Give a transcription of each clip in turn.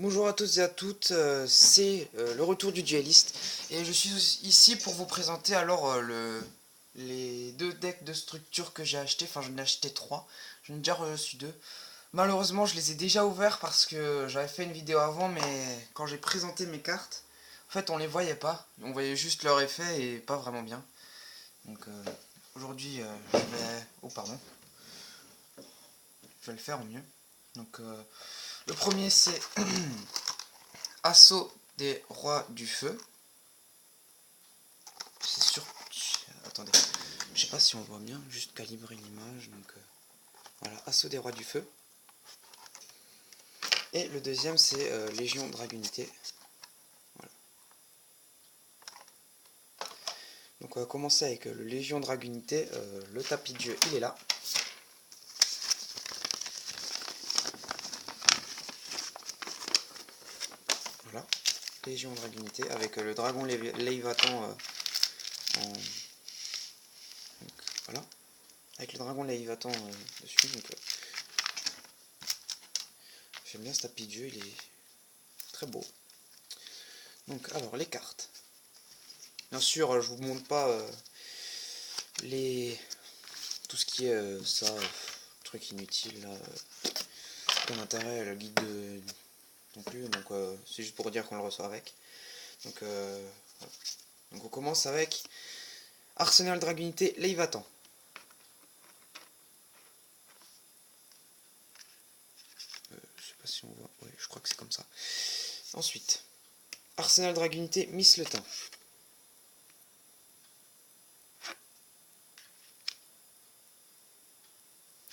Bonjour à tous et à toutes, c'est le retour du dueliste et je suis ici pour vous présenter alors les deux decks de structure que j'ai acheté. Enfin, j'en ai acheté trois, j'en ai déjà reçu deux. Malheureusement, je les ai déjà ouverts parce que j'avais fait une vidéo avant, mais quand j'ai présenté mes cartes, en fait, on les voyait pas, on voyait juste leur effet et pas vraiment bien. Donc aujourd'hui, je vais... Oh pardon, je vais le faire au mieux. Donc le premier c'est Assaut des rois du feu. C'est sûr. Attendez. Je sais pas si on voit bien. Juste calibrer l'image. Donc voilà. Assaut des rois du feu. Et le deuxième c'est Légion Dragunité. Voilà. Donc on va commencer avec le Légion Dragunité. Le tapis de jeu il est là. Voilà. Légion Dragunité avec le dragon Léviathan en... Donc, voilà. Avec le dragon Léviathan dessus. Donc j'aime bien ce tapis de jeu. Il est très beau. Donc alors les cartes. Bien sûr, je vous montre pas tout ce qui est ça, truc inutile là. Aucun intérêt, le guide non plus, donc c'est juste pour dire qu'on le reçoit avec. Donc, voilà. Donc on commence avec Arsenal Dragunité Léviathan. Je sais pas si on voit, ouais, je crois que c'est comme ça. Ensuite, Arsenal Dragunité Misletin.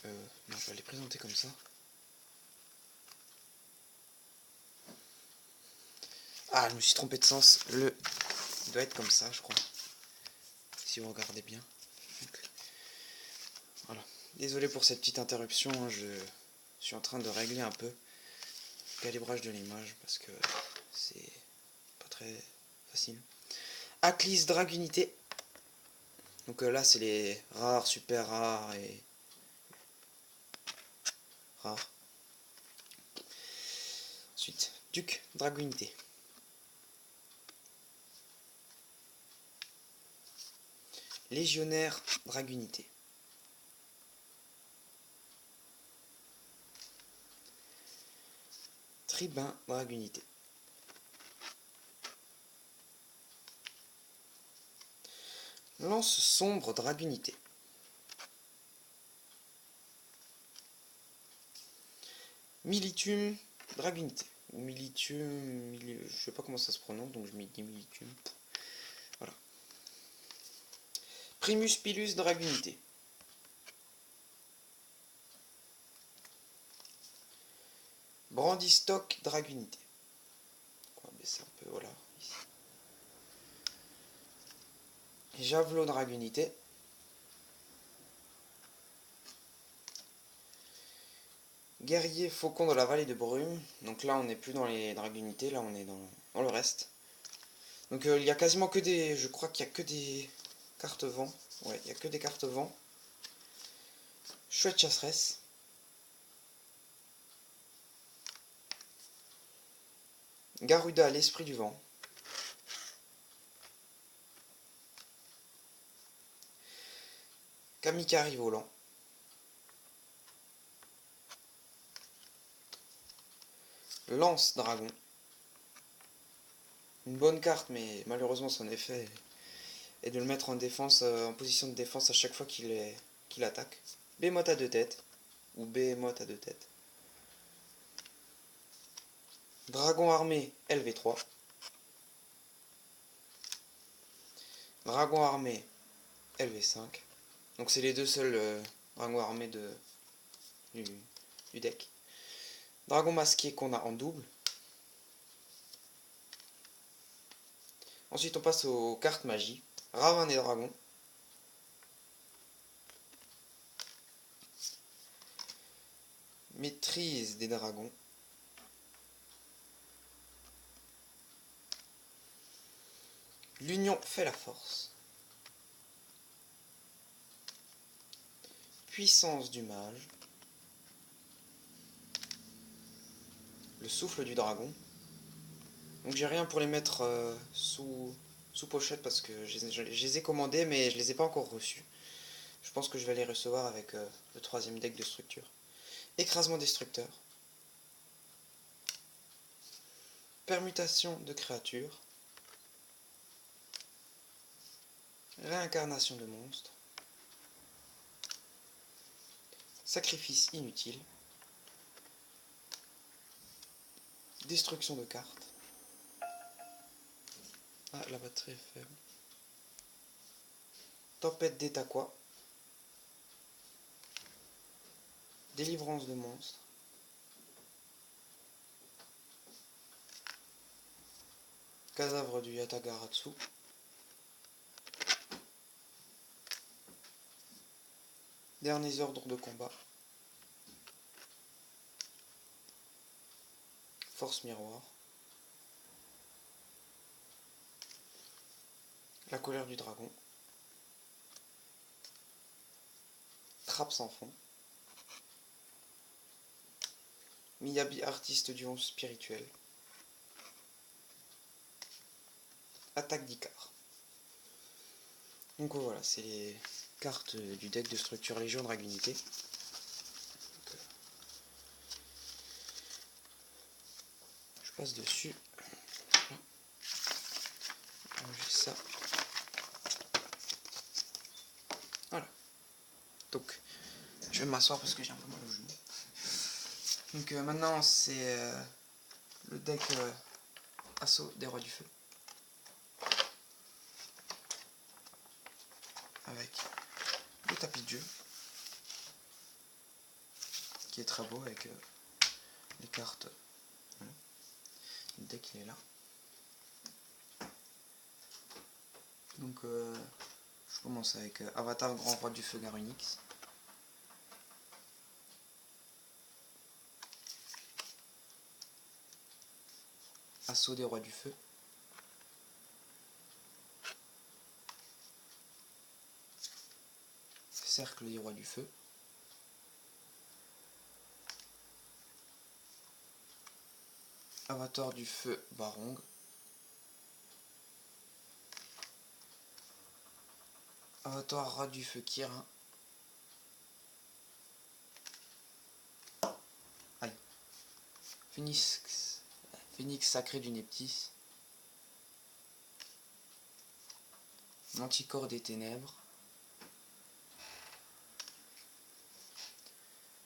Non, je vais les présenter comme ça. Ah, je me suis trompé de sens. Il doit être comme ça, je crois. Si vous regardez bien. Donc, voilà. Désolé pour cette petite interruption. Hein, je suis en train de régler un peu le calibrage de l'image parce que c'est pas très facile. Aclis Dragunité. Donc là, c'est les rares, super rares et rares. Ensuite, Duc Dragunité. Légionnaire Dragunité. Tribun Dragunité. Lance sombre Dragunité. Militum Dragunité. Ou Militum, je sais pas comment ça se prononce, donc je me dis Militum. Voilà. Primus Pilus Dragunité. Brandystock Dragunité. On va baisser un peu, voilà. Ici. Javelot Dragunité. Guerrier Faucon de la vallée de brume. Donc là on n'est plus dans les dragunités, là on est dans le reste. Donc il y a quasiment que des... Je crois qu'il y a que des cartes vent. Ouais, il y a que des cartes vent. Chouette chasseresse. Garuda, l'esprit du vent. Kamikari volant. Lance dragon. Une bonne carte, mais malheureusement son effet est de le mettre en défense, en position de défense à chaque fois qu'il attaque. Behemoth à deux têtes. Ou Behemoth à deux têtes. Dragon armé LV3. Dragon armé LV5. Donc c'est les deux seuls dragons armés du deck. Dragon masqué qu'on a en double. Ensuite on passe aux cartes magie. Ravin des dragons. Maîtrise des dragons. L'union fait la force. Puissance du mage. le souffle du dragon. Donc j'ai rien pour les mettre sous pochette parce que je les ai commandés mais je les ai pas encore reçus. Je pense que je vais les recevoir avec le troisième deck de structure. Écrasement destructeur. Permutation de créatures. Réincarnation de monstres. Sacrifice inutile. Destruction de cartes. Ah, la batterie est faible. Tempête d'Etaqua. Délivrance de monstres. Cadavre du Yatagaratsu. Derniers ordres de combat. Force miroir. La colère du dragon. Trappe sans fond. Miyabi, artiste du vent spirituel. Attaque d'Icar. Donc voilà, c'est les cartes du deck de structure Légion Dragunité. Je passe dessus. J'ai ça. Voilà. Donc, je vais m'asseoir parce que j'ai un peu mal au genou. Donc maintenant, c'est le deck Assaut des Rois du Feu. Avec le tapis de jeu. Qui est très beau avec les cartes. Voilà. Le deck il est là. Donc je commence avec Avatar Grand Roi du Feu Garunix. Assaut des Rois du Feu. Cercle des Rois du Feu. Avatar du Feu Barong. Avatar Rat du Feu Kirin. Aïe. Phénix sacré du Neptis. Manticore des Ténèbres.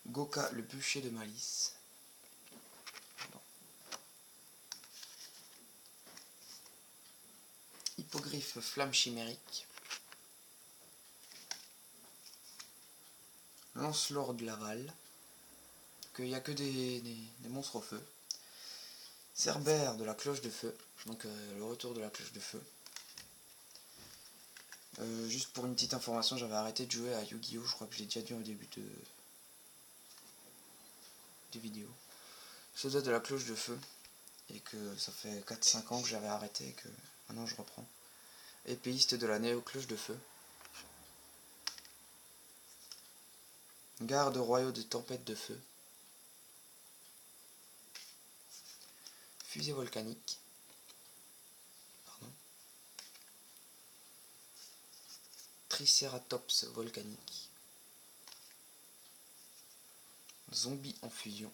Goka le bûcher de malice. Pardon. Hippogriffe flamme chimérique. Lancelor de Laval. Il n'y a que des monstres au feu. Cerbère de la cloche de feu. Donc le retour de la cloche de feu. Juste pour une petite information, j'avais arrêté de jouer à Yu-Gi-Oh! Je crois que je l'ai déjà dit au début des vidéos. Soldat de la cloche de feu. Et que ça fait 4-5 ans que j'avais arrêté et que maintenant je reprends. Épéiste de la néo-cloche de feu. Garde royaux de tempête de feu. Fusée volcanique. Pardon. Triceratops volcanique. Zombie en fusion.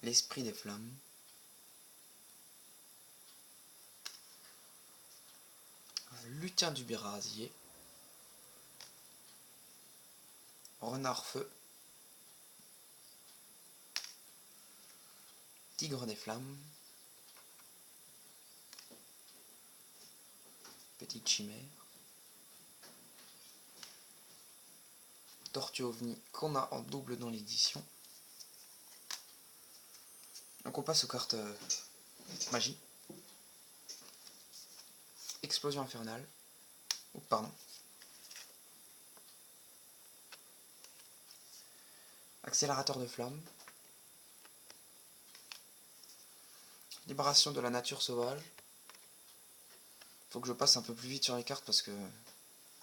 L'esprit des flammes. Lutin du Bérasier. Renard feu. Tigre des flammes. Petite chimère. Tortue ovni qu'on a en double dans l'édition. Donc on passe aux cartes magie. Explosion infernale. Oh, pardon. Accélérateur de flamme. Libération de la nature sauvage. Faut que je passe un peu plus vite sur les cartes parce que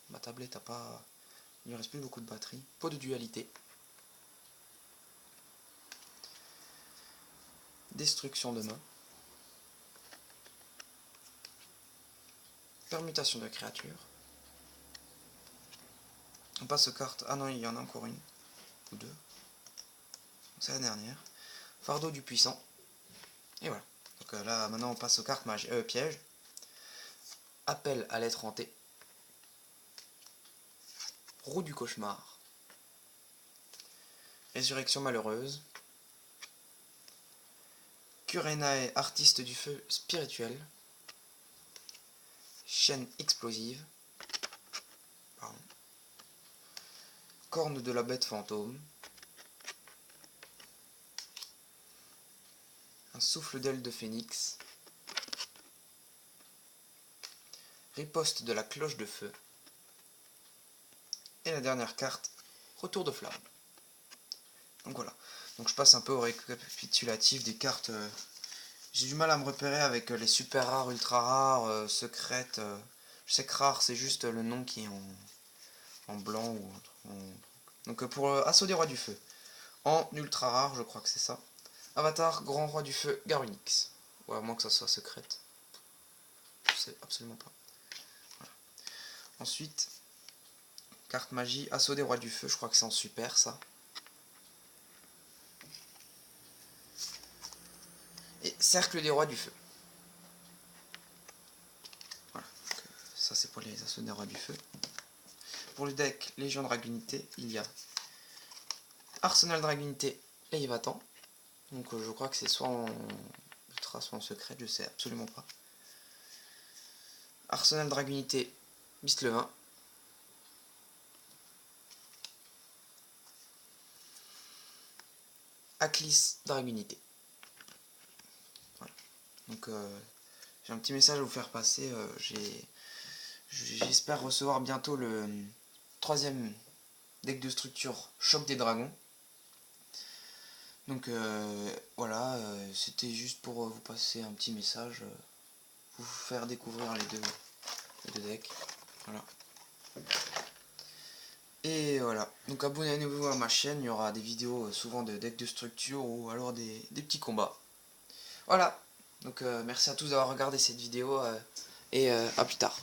ma tablette a pas... Il ne reste plus beaucoup de batterie. Pot de dualité. destruction de main, permutation de créatures. On passe aux cartes. Ah non, il y en a encore une ou deux. C'est la dernière. Fardeau du puissant. Et voilà. Donc là, maintenant, on passe aux cartes pièges. Appel à l'être hanté. Roue du cauchemar. Résurrection malheureuse. Kurenae, artiste du feu spirituel. Chaîne explosive. Pardon. Corne de la bête fantôme. Un souffle d'aile de phénix. Riposte de la cloche de feu. Et la dernière carte, retour de flamme. Donc voilà. Donc je passe un peu au récapitulatif des cartes. J'ai du mal à me repérer avec les super rares, ultra rares, secrètes. Je sais que rare c'est juste le nom qui est en blanc ou en... Donc pour Assaut des Rois du Feu. En ultra rare, je crois que c'est ça. Avatar, Grand Roi du Feu, Garunix. Ouais, à moins que ça soit secrète. Je sais absolument pas. Voilà. Ensuite, carte magie, Assaut des Rois du Feu, je crois que c'est en super ça. Et Cercle des Rois du Feu. Voilà. Donc, ça c'est pour les Assauts des Rois du Feu. Pour le deck Légion Dragunité, il y a Arsenal Dragunité et Yvatan. Donc je crois que c'est soit en ultra soit en secret, je sais absolument pas. Arsenal Dragunité, Mistlevin. Aklis Dragunité. Voilà. Donc j'ai un petit message à vous faire passer. J'espère recevoir bientôt le troisième deck de structure Choc des Dragons. Donc voilà, c'était juste pour vous passer un petit message, vous faire découvrir les deux decks. Voilà. Et voilà, donc abonnez-vous à ma chaîne, il y aura des vidéos souvent de decks de structure ou alors des petits combats. Voilà, donc merci à tous d'avoir regardé cette vidéo et à plus tard.